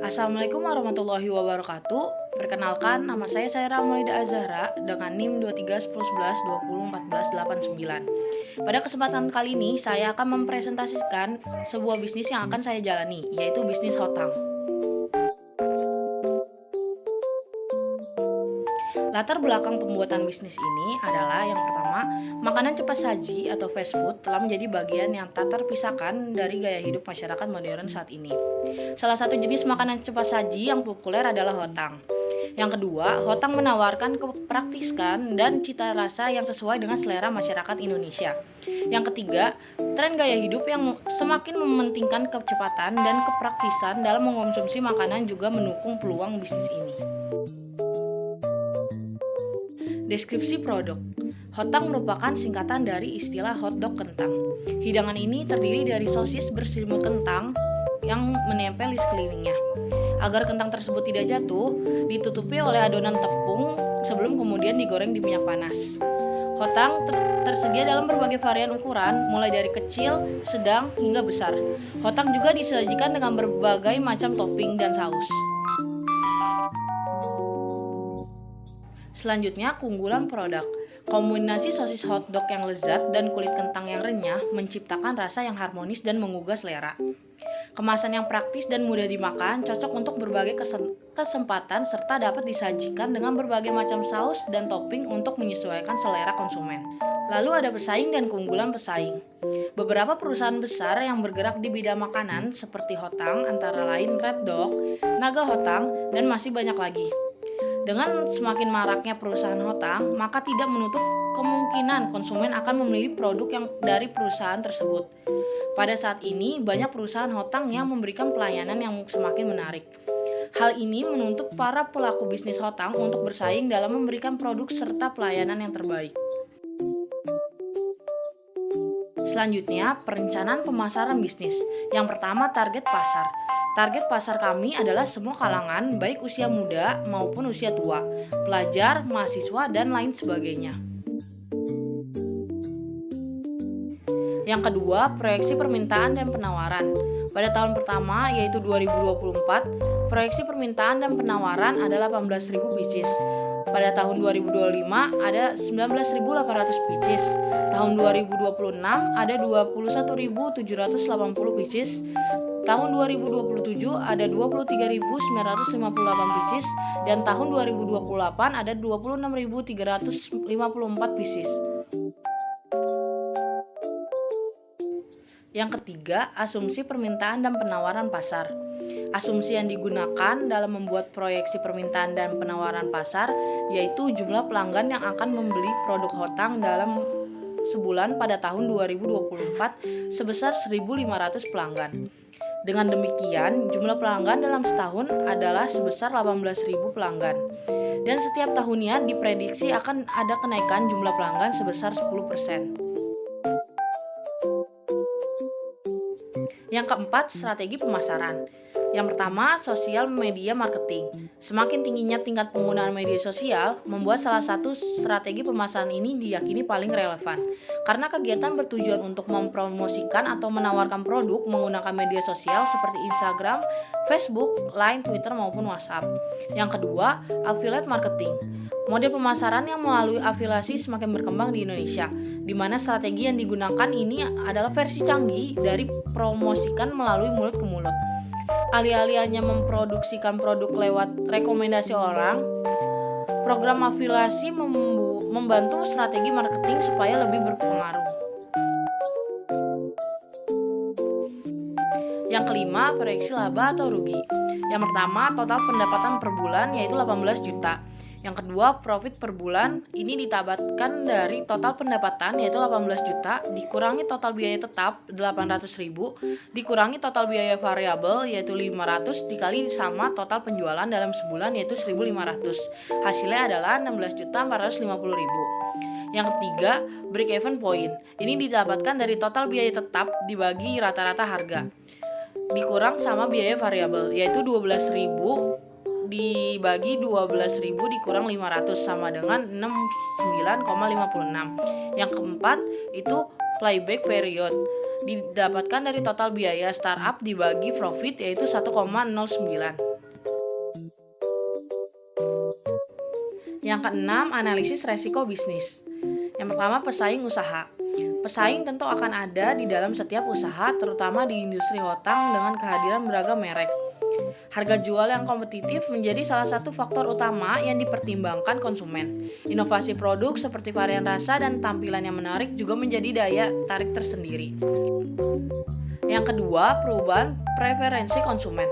Assalamualaikum warahmatullahi wabarakatuh. Perkenalkan, nama saya Saira Maulida Azahra dengan NIM 231011201489. Pada kesempatan kali ini, saya akan mempresentasikan sebuah bisnis yang akan saya jalani, yaitu bisnis hotang. Latar belakang pembuatan bisnis ini adalah yang pertama, makanan cepat saji atau fast food telah menjadi bagian yang tak terpisahkan dari gaya hidup masyarakat modern saat ini. Salah satu jenis makanan cepat saji yang populer adalah hotang. Yang kedua, hotang menawarkan kepraktisan dan cita rasa yang sesuai dengan selera masyarakat Indonesia. Yang ketiga, tren gaya hidup yang semakin mementingkan kecepatan dan kepraktisan dalam mengonsumsi makanan juga mendukung peluang bisnis ini. Deskripsi produk. Hotang merupakan singkatan dari istilah hotdog kentang. Hidangan ini terdiri dari sosis berselimut kentang yang menempel di sekelilingnya. Agar kentang tersebut tidak jatuh, ditutupi oleh adonan tepung sebelum kemudian digoreng di minyak panas. Hotang tersedia dalam berbagai varian ukuran, mulai dari kecil, sedang, hingga besar. Hotang juga disajikan dengan berbagai macam topping dan saus. Selanjutnya, keunggulan produk. Kombinasi sosis hotdog yang lezat dan kulit kentang yang renyah menciptakan rasa yang harmonis dan menggugah selera. Kemasan yang praktis dan mudah dimakan, cocok untuk berbagai kesempatan serta dapat disajikan dengan berbagai macam saus dan topping untuk menyesuaikan selera konsumen. Lalu ada pesaing dan keunggulan pesaing. Beberapa perusahaan besar yang bergerak di bidang makanan seperti hotang antara lain Red Dog, Naga Hotang, dan masih banyak lagi. Dengan semakin maraknya perusahaan hotang, maka tidak menutup kemungkinan konsumen akan memilih produk yang dari perusahaan tersebut. Pada saat ini, banyak perusahaan hotang yang memberikan pelayanan yang semakin menarik. Hal ini menuntut para pelaku bisnis hotang untuk bersaing dalam memberikan produk serta pelayanan yang terbaik. Selanjutnya, perencanaan pemasaran bisnis. Yang pertama, target pasar. Target pasar kami adalah semua kalangan, baik usia muda maupun usia tua, pelajar, mahasiswa, dan lain sebagainya. Yang kedua, proyeksi permintaan dan penawaran. Pada tahun pertama, yaitu 2024, proyeksi permintaan dan penawaran adalah 18.000 pieces. Pada tahun 2025 ada 19.800 pieces. Tahun 2026 ada 21.780 pieces. Tahun 2027 ada 23.958 pieces dan tahun 2028 ada 26.354 pieces. Yang ketiga, asumsi permintaan dan penawaran pasar. Asumsi yang digunakan dalam membuat proyeksi permintaan dan penawaran pasar yaitu jumlah pelanggan yang akan membeli produk hotang dalam sebulan pada tahun 2024 sebesar 1.500 pelanggan. Dengan demikian, jumlah pelanggan dalam setahun adalah sebesar 18.000 pelanggan. Dan setiap tahunnya diprediksi akan ada kenaikan jumlah pelanggan sebesar 10%. Yang keempat, strategi pemasaran. Yang pertama, sosial media marketing. Semakin tingginya tingkat penggunaan media sosial, membuat salah satu strategi pemasaran ini diyakini paling relevan. Karena kegiatan bertujuan untuk mempromosikan atau menawarkan produk menggunakan media sosial seperti Instagram, Facebook, Line, Twitter, maupun WhatsApp. Yang kedua, affiliate marketing. Model pemasaran yang melalui afiliasi semakin berkembang di Indonesia, di mana strategi yang digunakan ini adalah versi canggih dari promosikan melalui mulut ke mulut. Alih-alih hanya memproduksikan produk lewat rekomendasi orang, program afiliasi membantu strategi marketing supaya lebih berpengaruh. Yang kelima, proyeksi laba atau rugi. Yang pertama, total pendapatan per bulan yaitu 18 juta. Yang kedua, profit per bulan ini ditabatkan dari total pendapatan yaitu 18 juta dikurangi total biaya tetap 800.000 dikurangi total biaya variabel yaitu 500 dikali sama total penjualan dalam sebulan yaitu 1.500. Hasilnya adalah 16.450.000. Yang ketiga, break even point. Ini didapatkan dari total biaya tetap dibagi rata-rata harga dikurang sama biaya variabel yaitu 12.000 dibagi 12.000 dikurang 500 sama dengan 69,56. Yang keempat itu playback period. didapatkan dari total biaya startup dibagi profit yaitu 1,09. Yang keenam, analisis resiko bisnis. Yang pertama, pesaing usaha. Pesaing tentu akan ada di dalam setiap usaha, terutama di industri hotang dengan kehadiran beragam merek. Harga jual yang kompetitif menjadi salah satu faktor utama yang dipertimbangkan konsumen. Inovasi produk seperti varian rasa dan tampilan yang menarik juga menjadi daya tarik tersendiri. Yang kedua, perubahan preferensi konsumen.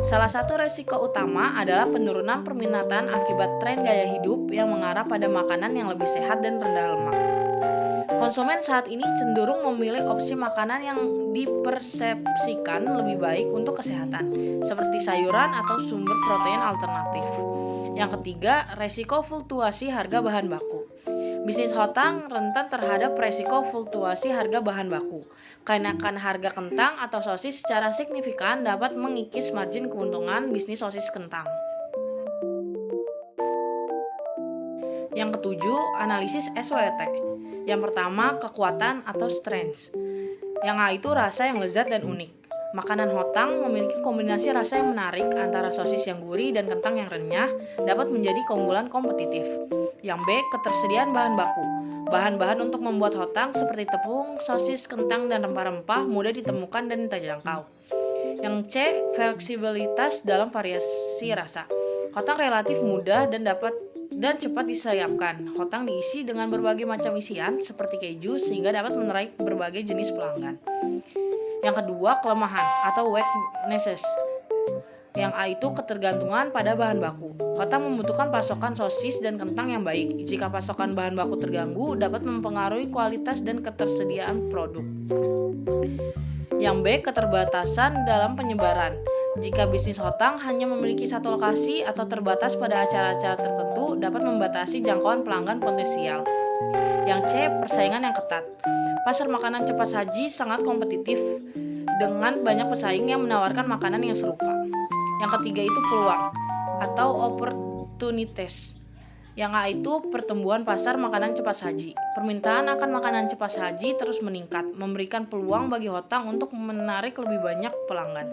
Salah satu resiko utama adalah penurunan permintaan akibat tren gaya hidup yang mengarah pada makanan yang lebih sehat dan rendah lemak. Konsumen saat ini cenderung memilih opsi makanan yang dipersepsikan lebih baik untuk kesehatan, seperti sayuran atau sumber protein alternatif. Yang ketiga, resiko fluktuasi harga bahan baku. Bisnis hotang rentan terhadap resiko fluktuasi harga bahan baku. Kenaikan harga kentang atau sosis secara signifikan dapat mengikis margin keuntungan bisnis sosis kentang. Yang ketujuh, analisis SWT. Yang pertama, kekuatan atau strengths. Yang A itu rasa yang lezat dan unik. Makanan hotang memiliki kombinasi rasa yang menarik antara sosis yang gurih dan kentang yang renyah dapat menjadi keunggulan kompetitif. Yang B, ketersediaan bahan baku. Bahan-bahan untuk membuat hotang seperti tepung, sosis, kentang, dan rempah-rempah mudah ditemukan dan terjangkau. Yang C, fleksibilitas dalam variasi rasa. Hotang relatif mudah dan cepat disiapkan. Hotang diisi dengan berbagai macam isian seperti keju sehingga dapat menarik berbagai jenis pelanggan. Yang kedua, kelemahan atau weaknesses. Yang A itu ketergantungan pada bahan baku. Hotang membutuhkan pasokan sosis dan kentang yang baik. Jika pasokan bahan baku terganggu, dapat mempengaruhi kualitas dan ketersediaan produk. Yang B, keterbatasan dalam penyebaran. Jika bisnis hotang hanya memiliki satu lokasi atau terbatas pada acara-acara tertentu, dapat membatasi jangkauan pelanggan potensial. Yang C, persaingan yang ketat. Pasar makanan cepat saji sangat kompetitif dengan banyak pesaing yang menawarkan makanan yang serupa. Yang ketiga itu peluang atau opportunities. Yang A itu pertumbuhan pasar makanan cepat saji. Permintaan akan makanan cepat saji terus meningkat, memberikan peluang bagi hotang untuk menarik lebih banyak pelanggan.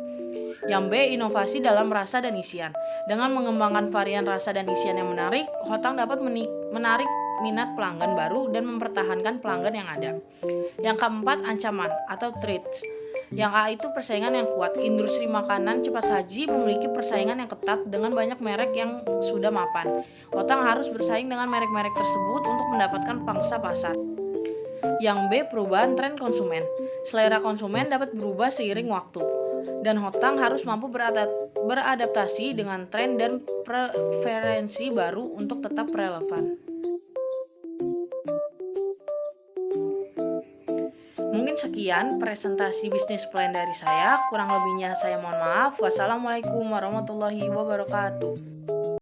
Yang B, inovasi dalam rasa dan isian. Dengan mengembangkan varian rasa dan isian yang menarik, hotang dapat menarik minat pelanggan baru dan mempertahankan pelanggan yang ada. Yang keempat, ancaman atau threats. Yang A itu persaingan yang kuat. Industri makanan cepat saji memiliki persaingan yang ketat dengan banyak merek yang sudah mapan. Hotang harus bersaing dengan merek-merek tersebut untuk mendapatkan pangsa pasar. Yang B, perubahan tren konsumen. Selera konsumen dapat berubah seiring waktu, dan hotang harus mampu beradaptasi dengan tren dan preferensi baru untuk tetap relevan. Mungkin sekian presentasi bisnis plan dari saya. Kurang lebihnya saya mohon maaf. Wassalamualaikum warahmatullahi wabarakatuh.